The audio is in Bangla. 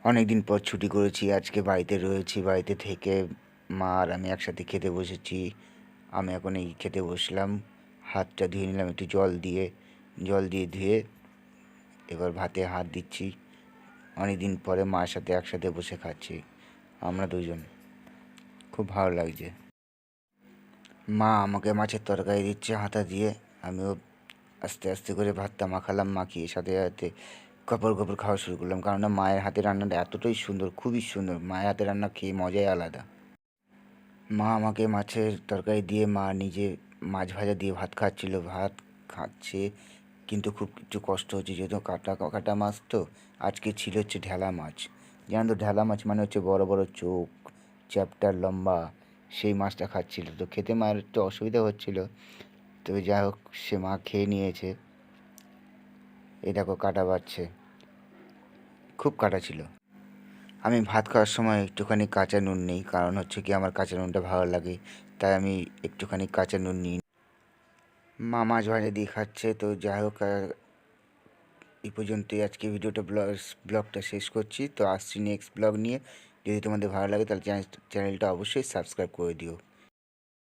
অনেক দিন পর ছুটি করেছি, আজকে বাড়িতে রয়েছি। বাড়িতে থেকে মা আর আমি একসাথে খেতে বসেছি। আমি এখন এই খেতে বসলাম, হাতটা ধুয়ে নিলাম একটু জল দিয়ে ধুয়ে এবার ভাতে হাত দিচ্ছি। অনেক দিন পরে মার সাথে একসাথে বসে খাচ্ছি আমরা দুজন, খুব ভালো লাগছে। মা আমাকে মাছের তরকারি দিচ্ছে হাতা দিয়ে, আমিও আস্তে আস্তে করে ভাতটা মাখালাম, মাখিয়ে সাথে সাথে গপর গপর খাওয়া শুরু করলাম। কারণ মায়ের হাতের রান্নাটা এতটাই সুন্দর, খুবই সুন্দর। মায়ের হাতের রান্না খেয়ে মজাই আলাদা। মা আমাকে মাছের তরকারি দিয়ে, মা নিজে মাছ ভাজা দিয়ে ভাত খাচ্ছিল, ভাত খাচ্ছে। কিন্তু খুব একটু কষ্ট হচ্ছে, যেহেতু কাটা কাটা মাছ তো। আজকে ছিল হচ্ছে ঢেলা মাছ। জানেন তো, ঢেলা মাছ মানে হচ্ছে বড় বড় চোখ, চ্যাপ্টার লম্বা, সেই মাছটা খাচ্ছিল। তো খেতে মায়ের একটু অসুবিধা হচ্ছিল, তবে যাই হোক সে মা খেয়ে নিয়েছে। এই দেখো কাটা বাচ্ছে, খুব কাটা ছিল। আমি ভাত খাওয়ার সময় একটুখানি কাঁচা নুন নিই, কারণ হচ্ছে কি আমার কাঁচা নুনটা ভালো লাগে, তাই আমি একটুখানি কাঁচা নুন নিই। মা মাছ ভাজা দিয়ে খাচ্ছে। তো যাই হোক, এই পর্যন্তই আজকে ব্লগটা শেষ করছি। তো আসছি নেক্সট ব্লগ নিয়ে। যদি তোমাদের ভালো লাগে তাহলে চ্যানেলটা অবশ্যই সাবস্ক্রাইব করে দিও।